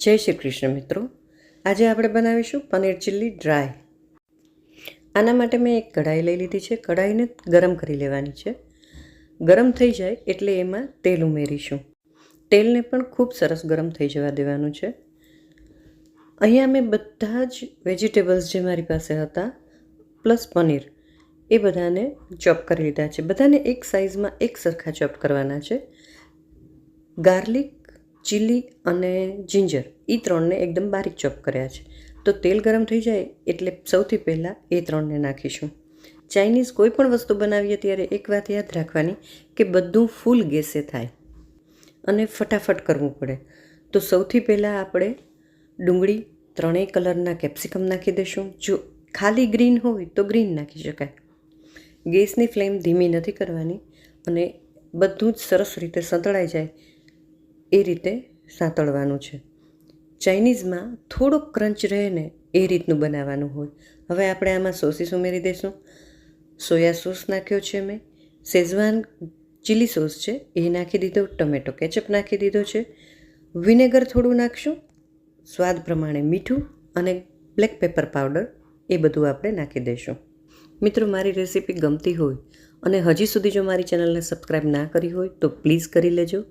જય શ્રી કૃષ્ણ મિત્રો, આજે આપણે બનાવીશું પનીર ચીલ્લી ડ્રાય. આના માટે મેં એક કઢાઈ લઈ લીધી છે. કઢાઈને ગરમ કરી લેવાની છે. ગરમ થઈ જાય એટલે એમાં તેલ ઉમેરીશું. તેલને પણ ખૂબ સરસ ગરમ થઈ જવા દેવાનું છે. અહીંયા મેં બધા જ વેજીટેબલ્સ જે મારી પાસે હતા પ્લસ પનીર એ બધાને ચોપ કરી લીધા છે. બધાને એક સાઇઝમાં એક સરખા ચોપ કરવાના છે. ગાર્લિક, ચીલી અને જિંજર એ ત્રણને એકદમ બારીક ચોપ કર્યા છે. તો તેલ ગરમ થઈ જાય એટલે સૌથી પહેલાં એ ત્રણને નાખીશું. ચાઇનીઝ કોઈ પણ વસ્તુ બનાવીએ ત્યારે એક વાત યાદ રાખવાની કે બધું ફૂલ ગેસે થાય અને ફટાફટ કરવું પડે. તો સૌથી પહેલાં આપણે ડુંગળી, ત્રણેય કલરના કેપ્સિકમ નાખી દઈશું. જો ખાલી ગ્રીન હોય તો ગ્રીન નાખી શકાય. ગેસની ફ્લેમ ધીમી નથી કરવાની અને બધું જ સરસ રીતે સંતળાઈ જાય એ રીતે સાંતળવાનું છે. ચાઇનીઝમાં થોડોક ક્રંચ રહે ને એ રીતનું બનાવવાનું હોય. હવે આપણે આમાં સોસીસ ઉમેરી દઈશું. સોયા સોસ નાખ્યો છે મેં, શેઝવાન ચીલી સોસ છે એ નાખી દીધો, ટમેટો કેચઅપ નાખી દીધો છે, વિનેગર થોડું નાખશું, સ્વાદ પ્રમાણે મીઠું અને બ્લેક પેપર પાવડર એ બધું આપણે નાખી દઈશું. મિત્રો, મારી રેસીપી ગમતી હોય અને હજી સુધી જો મારી ચેનલને સબસ્ક્રાઈબ ના કરી હોય તો પ્લીઝ કરી લેજો.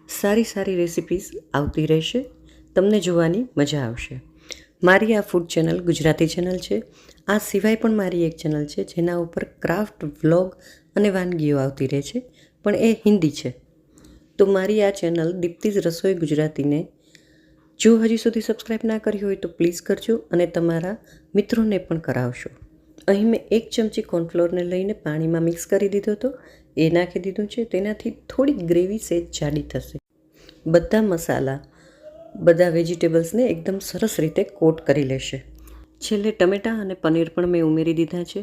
સારી સારી રેસિપીઝ આવતી રહેશે, તમને જોવાની મજા આવશે. મારી આ ફૂડ ચેનલ ગુજરાતી ચેનલ છે. આ સિવાય પણ મારી એક ચેનલ છે જેના ઉપર ક્રાફ્ટ, વ્લોગ અને વાનગીઓ આવતી રહે છે, પણ એ હિન્દી છે. તો મારી આ ચેનલ દીપ્તિઝ રસોઈ ગુજરાતીને જો હજી સુધી સબસ્ક્રાઈબ ના કરી હોય તો પ્લીઝ કરજો અને તમારા મિત્રોને પણ કરાવશો. અહીં મેં 1 ચમચી કોર્નફ્લોરને લઈને પાણીમાં મિક્સ કરી દીધો હતો, એ નાખી દીધું છે. તેનાથી થોડીક ગ્રેવી સેજ જાડી થશે. બધા મસાલા બધા વેજીટેબલ્સને એકદમ સરસ રીતે કોટ કરી લેશે. છેલ્લે ટમેટાં અને પનીર પણ મેં ઉમેરી દીધા છે.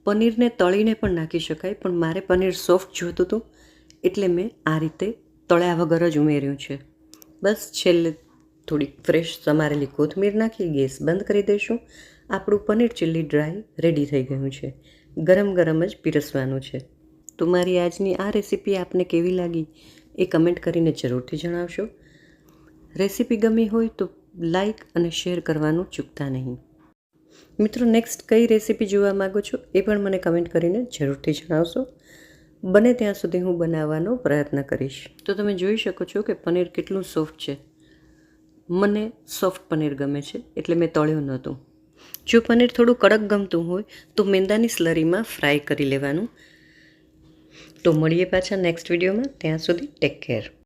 પનીરને તળીને પણ નાખી શકાય, પણ મારે પનીર સોફ્ટ જોતું હતું એટલે મેં આ રીતે તળ્યા વગર જ ઉમેર્યું છે. બસ છેલ્લે થોડીક ફ્રેશ સમારેલી કોથમીર નાખી ગેસ બંધ કરી દઈશું. આપણું પનીર ચીલ્લી ડ્રાય રેડી થઈ ગયું છે. ગરમ ગરમ જ પીરસવાનું છે. તો મારી આજની આ રેસીપી આપને કેવી લાગી એ કમેન્ટ કરીને જરૂરથી જણાવશો. રેસીપી ગમી હોય તો લાઈક અને શેર કરવાનું ચૂકતા નહીં. મિત્રો, નેક્સ્ટ કઈ રેસીપી જોવા માગો છો એ પણ મને કમેન્ટ કરીને જરૂરથી જણાવશો. બને ત્યાં સુધી હું બનાવવાનો પ્રયત્ન કરીશ. તો તમે જોઈ શકો છો કે પનીર કેટલું સોફ્ટ છે. મને સોફ્ટ પનીર ગમે છે એટલે મેં તળ્યું નહોતું. જો પનીર થોડું કડક ગમતું હોય તો મેંદાની સ્લરીમાં ફ્રાય કરી લેવાનું. તો મળીએ પાછા નેક્સ્ટ વિડીયોમાં. ત્યાં સુધી ટેક કેર.